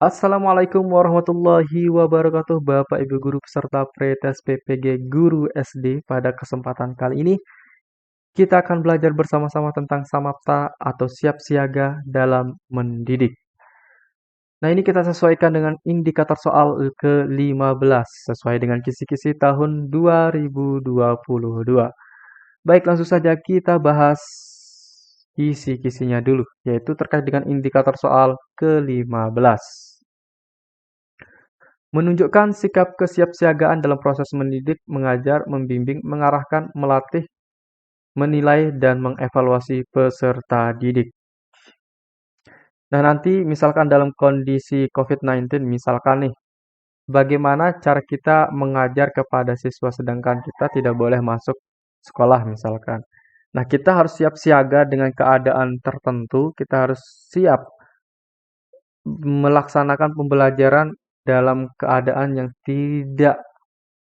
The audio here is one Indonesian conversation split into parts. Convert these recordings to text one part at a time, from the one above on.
Assalamualaikum warahmatullahi wabarakatuh Bapak Ibu Guru peserta Pretest PPG Guru SD. Pada kesempatan kali ini kita akan belajar bersama-sama tentang samapta atau siap siaga dalam mendidik. Nah, ini kita sesuaikan dengan indikator soal ke-15 sesuai dengan kisi-kisi tahun 2022. Baik, langsung saja kita bahas kisi-kisinya dulu, yaitu terkait dengan indikator soal ke-15. Menunjukkan sikap kesiapsiagaan dalam proses mendidik, mengajar, membimbing, mengarahkan, melatih, menilai, dan mengevaluasi peserta didik. Nah, nanti misalkan dalam kondisi COVID-19, misalkan nih, bagaimana cara kita mengajar kepada siswa sedangkan kita tidak boleh masuk sekolah misalkan. Nah, kita harus siap siaga dengan keadaan tertentu, kita harus siap melaksanakan pembelajaran dalam keadaan yang tidak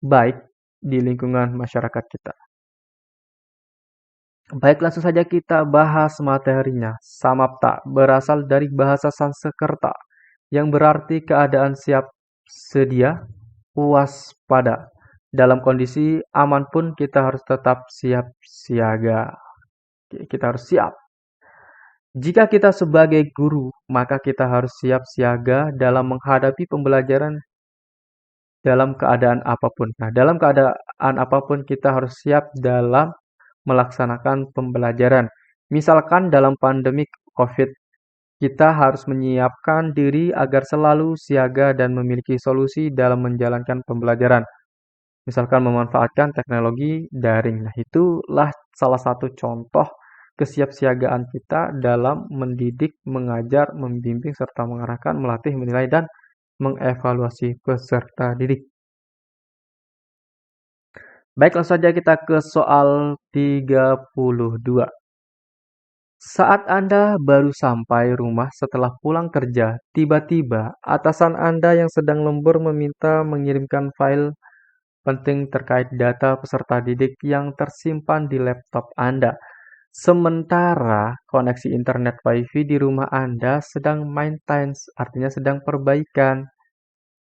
baik di lingkungan masyarakat kita. Baik, langsung saja kita bahas materinya. Samapta berasal dari bahasa Sanskerta yang berarti keadaan siap sedia, waspada. Dalam kondisi aman pun kita harus tetap siap siaga. Kita harus siap. Jika kita sebagai guru, maka kita harus siap siaga dalam menghadapi pembelajaran dalam keadaan apapun. Nah, dalam keadaan apapun kita harus siap dalam melaksanakan pembelajaran. Misalkan dalam pandemi COVID, kita harus menyiapkan diri agar selalu siaga dan memiliki solusi dalam menjalankan pembelajaran. Misalkan memanfaatkan teknologi daring. Nah, itulah salah satu contoh kesiapsiagaan kita dalam mendidik, mengajar, membimbing, serta mengarahkan, melatih, menilai, dan mengevaluasi peserta didik. Baik, langsung saja kita ke soal 32. Saat Anda baru sampai rumah setelah pulang kerja, tiba-tiba atasan Anda yang sedang lembur meminta mengirimkan file penting terkait data peserta didik yang tersimpan di laptop Anda. Sementara koneksi internet WiFi di rumah Anda sedang maintenance, artinya sedang perbaikan.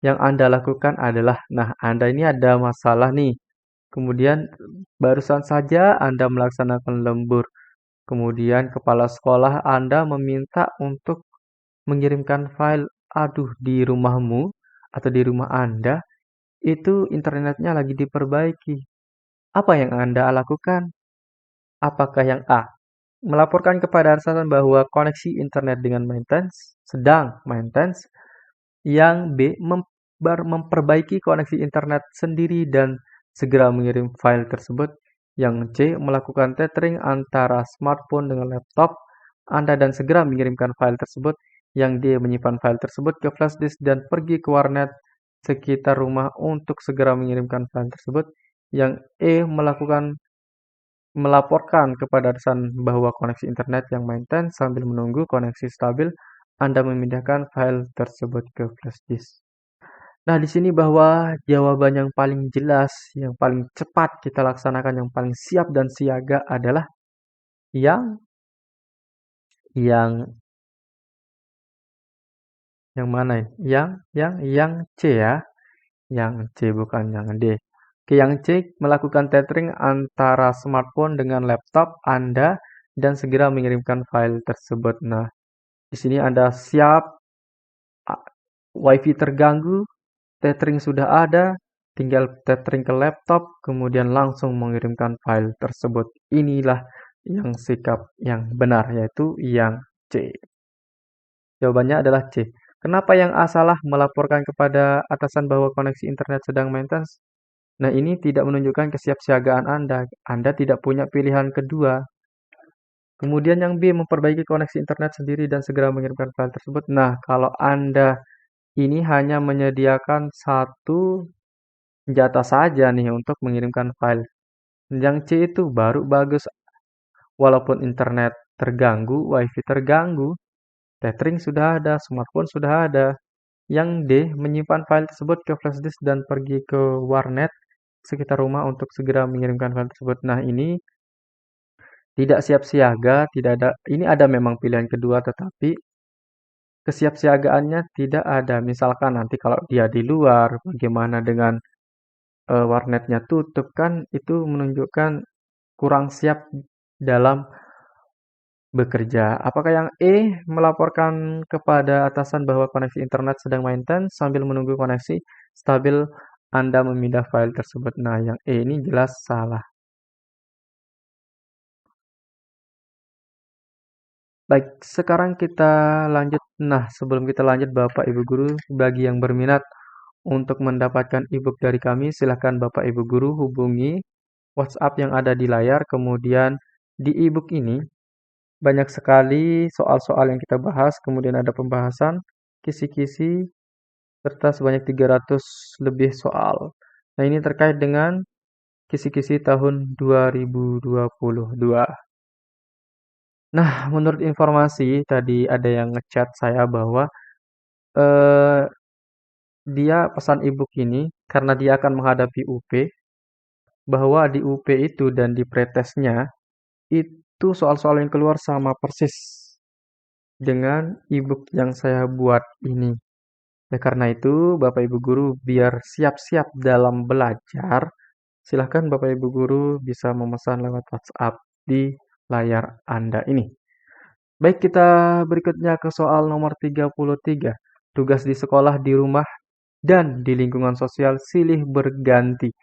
Yang Anda lakukan adalah, nah Anda ini ada masalah nih. Kemudian barusan saja Anda melaksanakan lembur. Kemudian kepala sekolah Anda meminta untuk mengirimkan file. Aduh, di rumahmu atau di rumah Anda itu internetnya lagi diperbaiki. Apa yang Anda lakukan? Apakah yang A, melaporkan kepada atasan bahwa koneksi internet dengan maintenance sedang maintenance, yang B, memperbaiki koneksi internet sendiri dan segera mengirim file tersebut, yang C, melakukan tethering antara smartphone dengan laptop Anda dan segera mengirimkan file tersebut, yang D, menyimpan file tersebut ke flash disk dan pergi ke warnet sekitar rumah untuk segera mengirimkan file tersebut, yang E, melaporkan kepada atasan bahwa koneksi internet yang maintenance sambil menunggu koneksi stabil, Anda memindahkan file tersebut ke flash disk. Nah, di sini bahwa jawaban yang paling jelas, yang paling cepat kita laksanakan, yang paling siap dan siaga adalah yang yang yang mana ini? Yang C ya. Yang C bukan yang D. Oke, yang C melakukan tethering antara smartphone dengan laptop Anda dan segera mengirimkan file tersebut. Nah, di sini Anda siap, WiFi terganggu, tethering sudah ada, tinggal tethering ke laptop, kemudian langsung mengirimkan file tersebut. Inilah yang sikap yang benar, yaitu yang C. Jawabannya adalah C. Kenapa yang A salah melaporkan kepada atasan bahwa koneksi internet sedang maintenance? Nah, ini tidak menunjukkan kesiapsiagaan Anda. Anda tidak punya pilihan kedua. Kemudian yang B, memperbaiki koneksi internet sendiri dan segera mengirimkan file tersebut. Nah, kalau Anda ini hanya menyediakan satu senjata saja nih untuk mengirimkan file. Yang C itu baru bagus. Walaupun internet terganggu, WiFi terganggu, tethering sudah ada, smartphone sudah ada. Yang D, menyimpan file tersebut ke flash disk dan pergi ke warnet sekitar rumah untuk segera mengirimkan file tersebut. Nah, ini tidak siap siaga, tidak ada. Ini ada memang pilihan kedua, tetapi kesiapsiagaannya tidak ada. Misalkan nanti kalau dia di luar, bagaimana dengan warnetnya tutup kan itu menunjukkan kurang siap dalam bekerja. Apakah yang E melaporkan kepada atasan bahwa koneksi internet sedang maintenance sambil menunggu koneksi stabil Anda memindah file tersebut? Nah, yang E ini jelas salah. Baik, sekarang kita lanjut. Nah, sebelum kita lanjut, Bapak Ibu Guru, bagi yang berminat untuk mendapatkan ebook dari kami, silahkan Bapak Ibu Guru hubungi WhatsApp yang ada di layar. Kemudian di ebook ini banyak sekali soal-soal yang kita bahas, kemudian ada pembahasan, kisi-kisi, serta sebanyak 300 lebih soal. Nah, ini terkait dengan kisi-kisi tahun 2022. Nah, menurut informasi tadi ada yang ngechat saya bahwa eh, dia pesan ebook ini karena dia akan menghadapi UP, bahwa di UP itu dan di pretesnya itu soal-soal yang keluar sama persis dengan ebook yang saya buat ini. Ya karena itu, Bapak Ibu Guru biar siap-siap dalam belajar, silahkan Bapak Ibu Guru bisa memesan lewat WhatsApp di layar Anda ini. Baik, kita berikutnya ke soal nomor 33. Tugas di sekolah, di rumah, dan di lingkungan sosial silih berganti.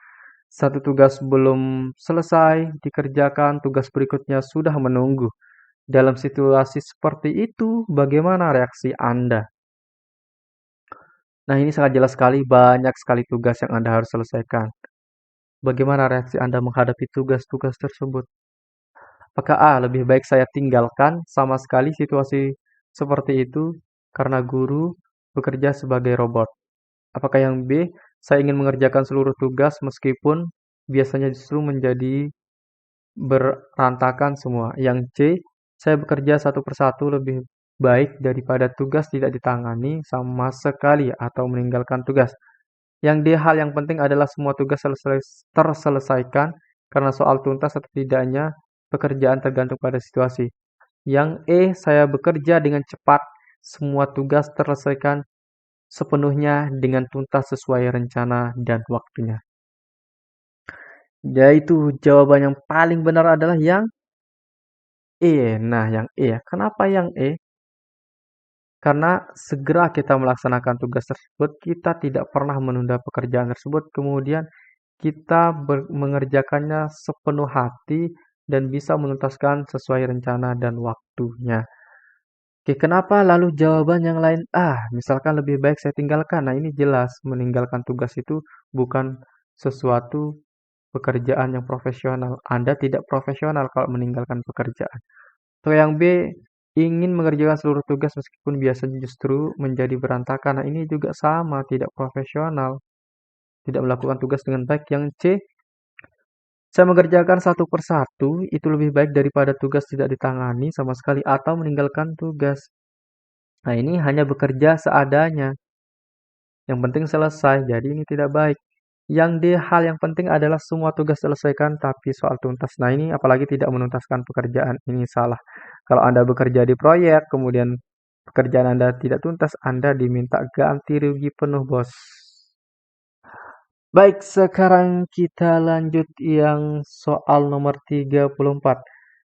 Satu tugas belum selesai dikerjakan, tugas berikutnya sudah menunggu. Dalam situasi seperti itu, bagaimana reaksi Anda? Nah, ini sangat jelas sekali, banyak sekali tugas yang Anda harus selesaikan. Bagaimana reaksi Anda menghadapi tugas-tugas tersebut? Apakah A, lebih baik saya tinggalkan sama sekali situasi seperti itu karena guru bekerja sebagai robot? Apakah yang B, saya ingin mengerjakan seluruh tugas meskipun biasanya justru menjadi berantakan semua? Yang C, saya bekerja satu persatu lebih baik daripada tugas tidak ditangani sama sekali atau meninggalkan tugas. Yang D, hal yang penting adalah semua tugas terselesaikan karena soal tuntas atau tidaknya pekerjaan tergantung pada situasi. Yang E, saya bekerja dengan cepat, semua tugas terselesaikan sepenuhnya dengan tuntas sesuai rencana dan waktunya. Yaitu jawaban yang paling benar adalah yang E. Nah, yang E ya. Kenapa yang E? Karena segera kita melaksanakan tugas tersebut, kita tidak pernah menunda pekerjaan tersebut, kemudian kita mengerjakannya sepenuh hati dan bisa menuntaskan sesuai rencana dan waktunya. Oke, kenapa lalu jawaban yang lain? Misalkan lebih baik saya tinggalkan. Nah, ini jelas meninggalkan tugas itu bukan sesuatu pekerjaan yang profesional. Anda tidak profesional kalau meninggalkan pekerjaan. Atau yang B, ingin mengerjakan seluruh tugas meskipun biasanya justru menjadi berantakan. Nah, ini juga sama, tidak profesional. Tidak melakukan tugas dengan baik. Yang C, saya mengerjakan satu persatu, itu lebih baik daripada tugas tidak ditangani sama sekali atau meninggalkan tugas. Nah, ini hanya bekerja seadanya. Yang penting selesai, jadi ini tidak baik. Yang D, hal yang penting adalah semua tugas selesaikan, tapi soal tuntas. Nah, ini apalagi tidak menuntaskan pekerjaan, ini salah. Kalau Anda bekerja di proyek, kemudian pekerjaan Anda tidak tuntas, Anda diminta ganti rugi penuh, bos. Baik, sekarang kita lanjut yang soal nomor 34.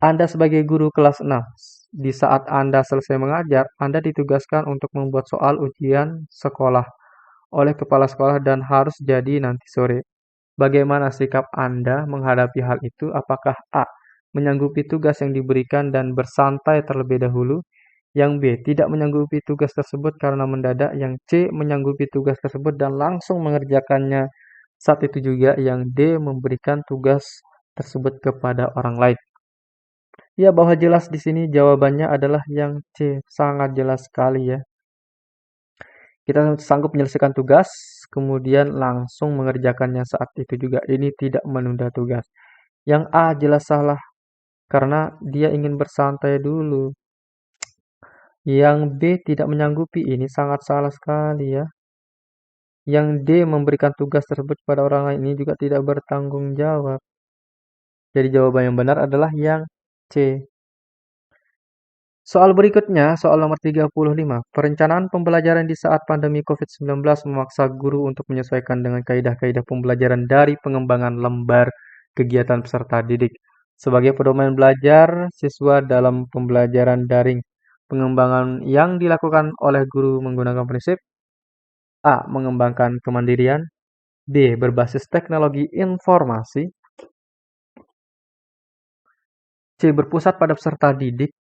Anda sebagai guru kelas 6, di saat Anda selesai mengajar, Anda ditugaskan untuk membuat soal ujian sekolah oleh kepala sekolah dan harus jadi nanti sore. Bagaimana sikap Anda menghadapi hal itu? Apakah A, menyanggupi tugas yang diberikan dan bersantai terlebih dahulu? Yang B, tidak menyanggupi tugas tersebut karena mendadak? Yang C, menyanggupi tugas tersebut dan langsung mengerjakannya saat itu juga? Yang D, memberikan tugas tersebut kepada orang lain? Ya, bahwa jelas di sini jawabannya adalah yang C, sangat jelas sekali ya. Kita sanggup menyelesaikan tugas, kemudian langsung mengerjakannya saat itu juga. Ini tidak menunda tugas. Yang A jelas salah, karena dia ingin bersantai dulu. Yang B tidak menyanggupi, ini sangat salah sekali ya. Yang D memberikan tugas tersebut kepada orang lain, ini juga tidak bertanggung jawab. Jadi jawaban yang benar adalah yang C. Soal berikutnya, soal nomor 35. Perencanaan pembelajaran di saat pandemi COVID-19 memaksa guru untuk menyesuaikan dengan kaidah-kaidah pembelajaran dari pengembangan lembar kegiatan peserta didik. Sebagai pedoman belajar siswa dalam pembelajaran daring, pengembangan yang dilakukan oleh guru menggunakan prinsip A. Mengembangkan kemandirian, B. Berbasis teknologi informasi, C. Berpusat pada peserta didik,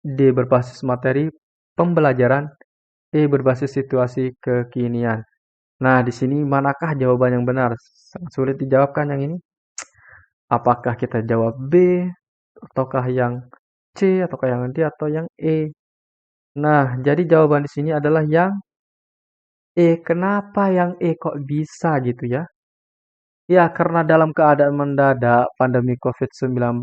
D. Berbasis materi pembelajaran, E. Berbasis situasi kekinian. Nah, di sini manakah jawaban yang benar? Sangat sulit dijawabkan yang ini. Apakah kita jawab B, ataukah yang C, ataukah yang D, atau yang E? Nah, jadi jawaban di sini adalah yang E. Kenapa yang E kok bisa gitu ya? Ya, karena dalam keadaan mendadak pandemi COVID-19,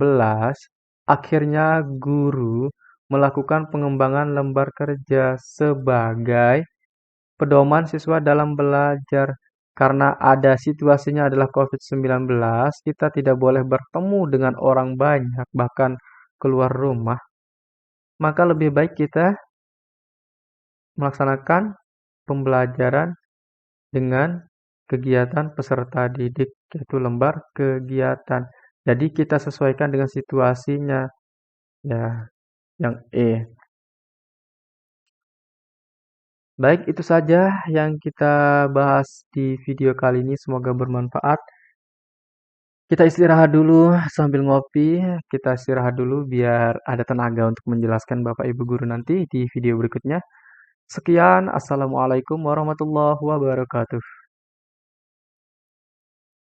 akhirnya guru melakukan pengembangan lembar kerja sebagai pedoman siswa dalam belajar. Karena ada situasinya adalah COVID-19, kita tidak boleh bertemu dengan orang banyak, bahkan keluar rumah. Maka lebih baik kita melaksanakan pembelajaran dengan kegiatan peserta didik, yaitu lembar kegiatan. Jadi kita sesuaikan dengan situasinya, ya, yang E. Baik, itu saja yang kita bahas di video kali ini. Semoga bermanfaat. Kita istirahat dulu sambil ngopi. Kita istirahat dulu biar ada tenaga untuk menjelaskan Bapak Ibu Guru nanti di video berikutnya. Sekian, Assalamualaikum warahmatullahi wabarakatuh.